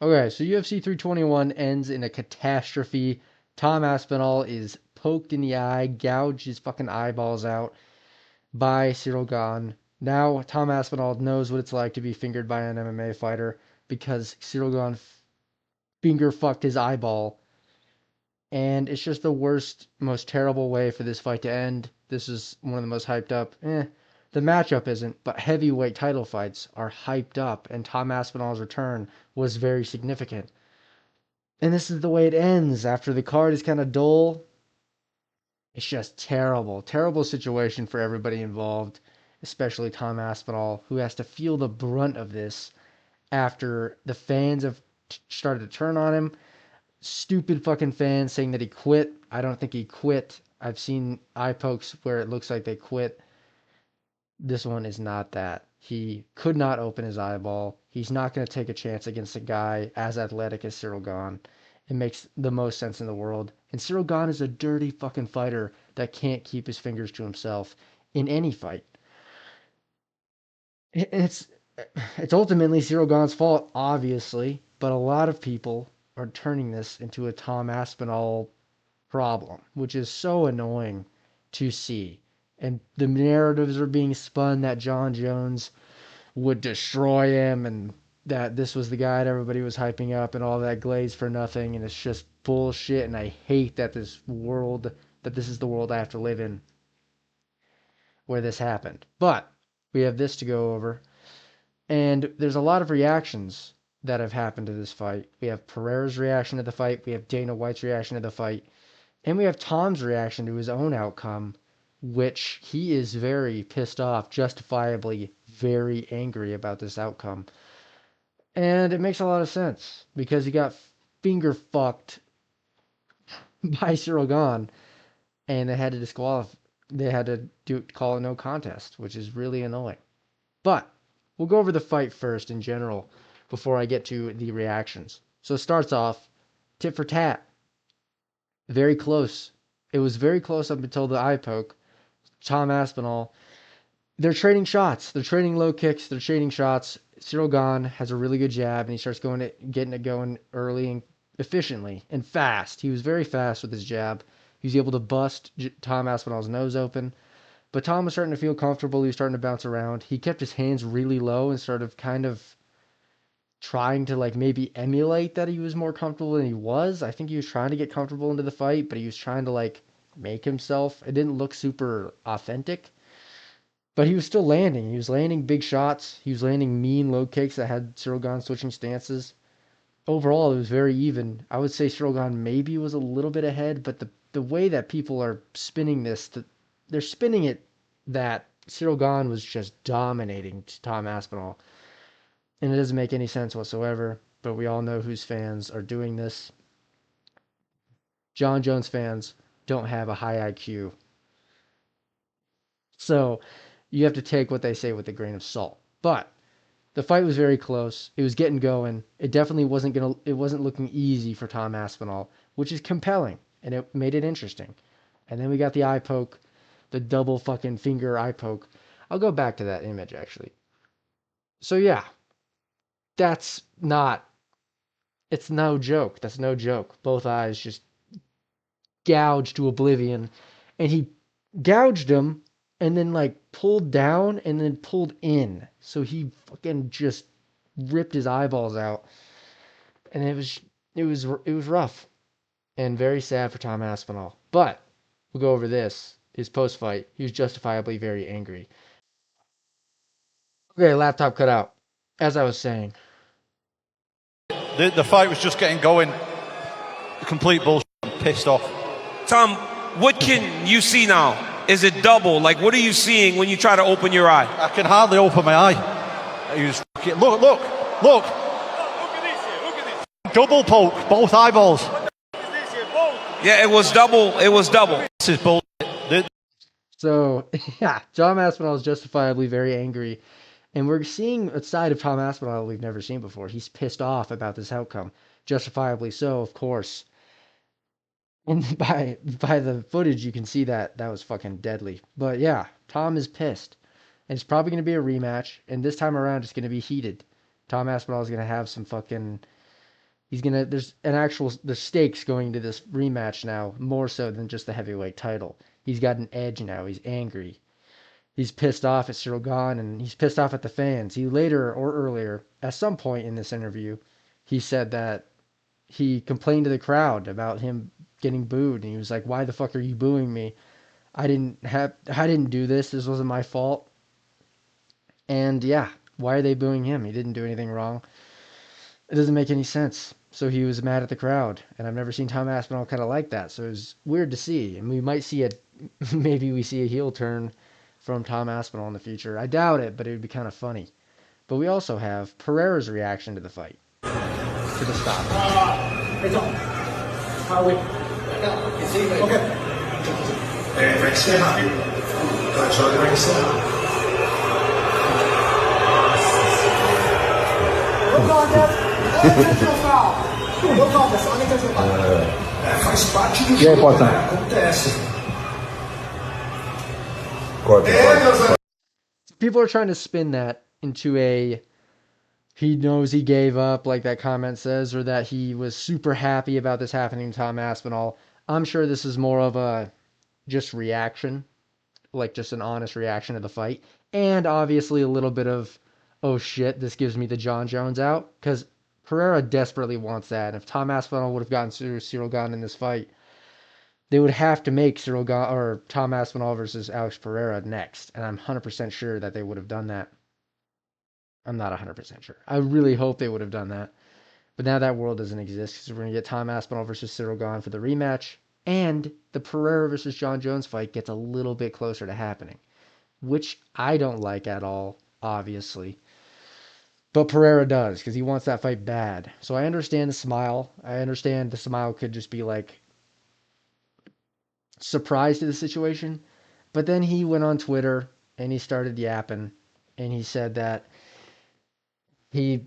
Okay, so UFC 321 ends in a catastrophe. Tom Aspinall is poked in the eye, gouged his fucking eyeballs out by Ciryl Gane. Now Tom Aspinall knows what it's like to be fingered by an MMA fighter because Ciryl Gane finger fucked his eyeball. And it's just the worst, most terrible way for this fight to end. This is one of the most hyped up. The matchup isn't, but heavyweight title fights are hyped up, and Tom Aspinall's return was very significant. And this is the way it ends after the card is kind of dull. It's just terrible. Terrible situation for everybody involved, especially Tom Aspinall, who has to feel the brunt of this after the fans have started to turn on him. Stupid fucking fans saying that he quit. I don't think he quit. I've seen eye pokes where it looks like they quit. This one is not that. He could not open his eyeball. He's not going to take a chance against a guy as athletic as Ciryl Gane. It makes the most sense in the world. And Ciryl Gane is a dirty fucking fighter that can't keep his fingers to himself in any fight. It's it's ultimately Ciryl Gane's fault, obviously, but a lot of people are turning this into a Tom Aspinall problem, which is so annoying to see. And the narratives are being spun that John Jones would destroy him and that this was the guy that everybody was hyping up and all that glaze for nothing. And it's just bullshit. And I hate that this is the world I have to live in where this happened. But we have this to go over. And there's a lot of reactions that have happened to this fight. We have Pereira's reaction to the fight. We have Dana White's reaction to the fight. And we have Tom's reaction to his own outcome, which he is very pissed off, justifiably very angry about this outcome. And it makes a lot of sense because he got finger fucked by Ciryl Gane and they had to disqualify. They had to call a no contest, which is really annoying. But we'll go over the fight first in general before I get to the reactions. So it starts off tit for tat. Very close. It was very close up until the eye poke. Tom Aspinall. They're trading shots. They're trading low kicks. They're trading shots. Ciryl Gane has a really good jab, and he starts getting it going early and efficiently and fast. He was very fast with his jab. He was able to bust Tom Aspinall's nose open. But Tom was starting to feel comfortable. He was starting to bounce around. He kept his hands really low and started kind of trying to like maybe emulate that he was more comfortable than he was. I think he was trying to get comfortable into the fight, but he was trying to like make himself. It didn't look super authentic, but he was still landing. He was landing big shots. He was landing mean low kicks that had Ciryl Gane switching stances. Overall, it was very even. I would say Ciryl Gane maybe was a little bit ahead, but the way that people are spinning this, they're spinning it that Ciryl Gane was just dominating Tom Aspinall. And it doesn't make any sense whatsoever, but we all know whose fans are doing this. John Jones fans don't have a high IQ. So you have to take what they say with a grain of salt. But the fight was very close. It was getting going. It wasn't looking easy for Tom Aspinall, which is compelling, and it made it interesting. And then we got the eye poke, the double fucking finger eye poke. I'll go back to that image actually. So yeah, that's not it's no joke. That's no joke. Both eyes just gouged to oblivion. And he gouged him and then like pulled down and then pulled in. So he fucking just ripped his eyeballs out. And it was rough and very sad for Tom Aspinall. But we'll go over this. His post fight. He was justifiably very angry. Okay, laptop cut out. As I was saying. The fight was just getting going. Complete bullshit. I'm pissed off. Tom, what can you see now? Is it double? Like, what are you seeing when you try to open your eye? I can hardly open my eye. He was fucking, look. Look at this here. Look at this. Double poke, both eyeballs. Yeah, it was double. It was double. This is bullshit. So, yeah, Tom Aspinall is justifiably very angry. And we're seeing a side of Tom Aspinall we've never seen before. He's pissed off about this outcome. Justifiably so, of course. And by the footage, you can see that was fucking deadly. But yeah, Tom is pissed. And it's probably going to be a rematch. And this time around, it's going to be heated. Tom Aspinall is going to have some fucking There's stakes going to this rematch now, more so than just the heavyweight title. He's got an edge now. He's angry. He's pissed off at Ciryl Gane, and he's pissed off at the fans. He later or earlier, at some point in this interview, he said that he complained to the crowd about him getting booed, and he was like, "Why the fuck are you booing me? I didn't do this. This wasn't my fault." And yeah, why are they booing him? He didn't do anything wrong. It doesn't make any sense. So he was mad at the crowd, and I've never seen Tom Aspinall kind of like that. So it was weird to see, and we might see maybe we see a heel turn from Tom Aspinall in the future. I doubt it, but it would be kind of funny. But we also have Pereira's reaction to the fight, to the stoppage. Faz parte do jogo, né? Acontece. People are trying to spin that into he knows he gave up, like that comment says, or that he was super happy about this happening to Tom Aspinall. I'm sure this is more of a just reaction, like just an honest reaction to the fight, and obviously a little bit of, oh shit, this gives me the John Jones out, because Pereira desperately wants that. And if Tom Aspinall would have gotten Ciryl Gane in this fight, they would have to make Ciryl Gane or Tom Aspinall versus Alex Pereira next, and I'm 100% sure that they would have done that. I'm not 100% sure. I really hope they would have done that. But now that world doesn't exist because we're going to get Tom Aspinall versus Ciryl Gane for the rematch. And the Pereira versus John Jones fight gets a little bit closer to happening, which I don't like at all, obviously. But Pereira does because he wants that fight bad. So I understand the smile. I understand the smile could just be like surprise to the situation. But then he went on Twitter and he started yapping and he said that he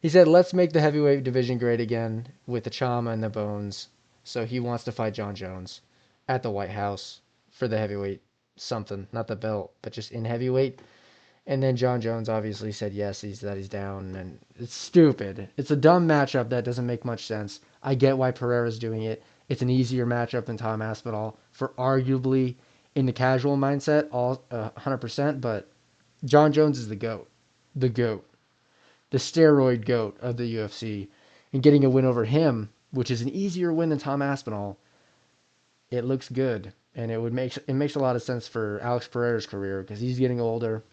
he said, "Let's make the heavyweight division great again with the Chama and the Bones." So he wants to fight John Jones at the White House for the heavyweight something, not the belt, but just in heavyweight. And then John Jones obviously said yes, he's down, and it's stupid. It's a dumb matchup that doesn't make much sense. I get why Pereira's doing it. It's an easier matchup than Tom Aspinall for arguably in the casual mindset, all 100%. But John Jones is the goat, the steroid goat of the UFC, and getting a win over him, which is an easier win than Tom Aspinall, it looks good, and it makes a lot of sense for Alex Pereira's career because he's getting older.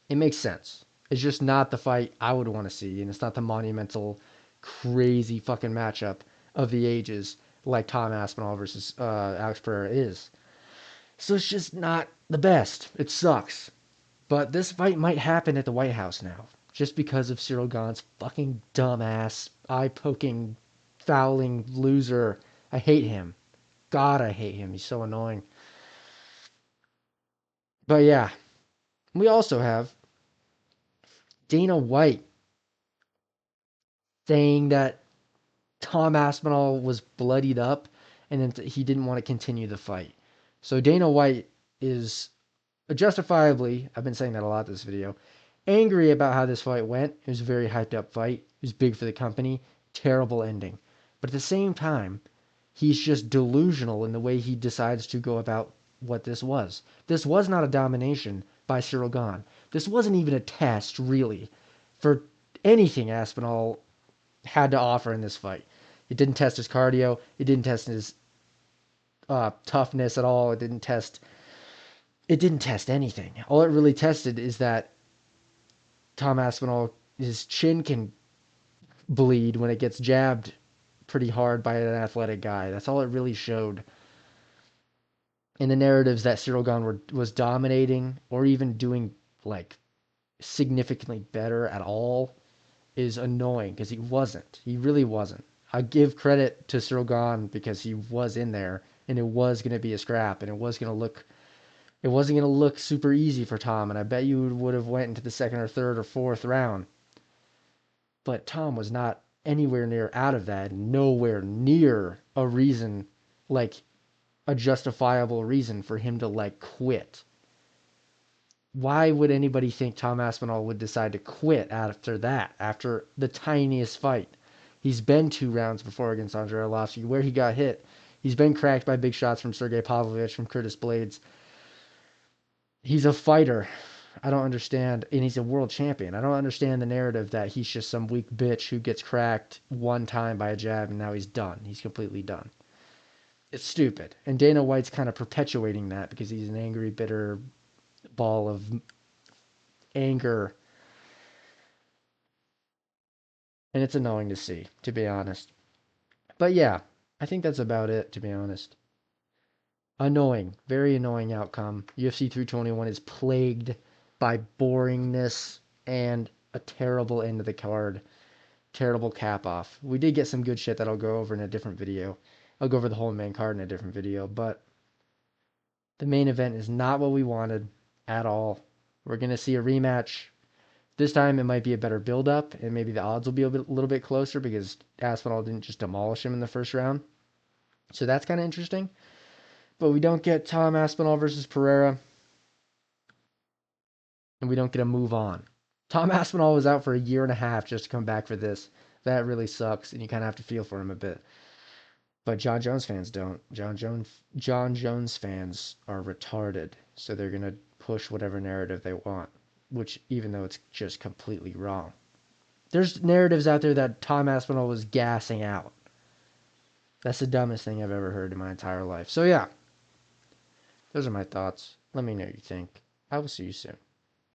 It makes sense. It's just not the fight I would want to see, and it's not the monumental, crazy fucking matchup of the ages like Tom Aspinall versus Alex Pereira is. So it's just not the best. It sucks. But this fight might happen at the White House now, just because of Ciryl Gane's fucking dumbass, eye-poking, fouling loser. I hate him. God, I hate him. He's so annoying. But yeah, we also have Dana White saying that Tom Aspinall was bloodied up and then he didn't want to continue the fight. So Dana White is justifiably, I've been saying that a lot this video, angry about how this fight went. It was a very hyped up fight. It was big for the company. Terrible ending. But at the same time, he's just delusional in the way he decides to go about what this was. This was not a domination by Ciryl Gane. This wasn't even a test, really, for anything Aspinall had to offer in this fight. It didn't test his cardio. It didn't test his toughness at all. It didn't test anything. All it really tested is that Tom Aspinall, his chin can bleed when it gets jabbed pretty hard by an athletic guy. That's all it really showed. And the narratives that Ciryl Gane was dominating or even doing like significantly better at all is annoying because he wasn't. He really wasn't. I give credit to Ciryl Gane because he was in there and it was going to be a scrap and it wasn't going to look super easy for Tom, and I bet you would have went into the second or third or fourth round. But Tom was not anywhere near out of that, nowhere near a reason, like a justifiable reason for him to like quit. Why would anybody think Tom Aspinall would decide to quit after that, after the tiniest fight? He's been 2 rounds before against Andrei Arlovski where he got hit. He's been cracked by big shots from Sergey Pavlovich, from Curtis Blades. He's a fighter. I don't understand, and he's a world champion. I don't understand the narrative that he's just some weak bitch who gets cracked one time by a jab and now he's done. He's completely done. It's stupid. And Dana White's kind of perpetuating that because he's an angry, bitter ball of anger. And it's annoying to see, to be honest. But yeah, I think that's about it, to be honest. Annoying. Very annoying outcome. UFC 321 is plagued by boringness and a terrible end of the card. Terrible cap off. We did get some good shit that I'll go over in a different video. I'll go over the whole main card in a different video, but the main event is not what we wanted at all. We're going to see a rematch. This time it might be a better build-up, and maybe the odds will be a little bit closer because Aspinall didn't just demolish him in the first round. So that's kind of interesting. But we don't get Tom Aspinall versus Pereira, and we don't get a move on. Tom Aspinall was out for a year and a half just to come back for this. That really sucks, and you kind of have to feel for him a bit. But John Jones fans don't. John Jones fans are retarded, so they're going to push whatever narrative they want, which even though it's just completely wrong. There's narratives out there that Tom Aspinall was gassing out. That's the dumbest thing I've ever heard in my entire life. So yeah, those are my thoughts. Let me know what you think. I will see you soon.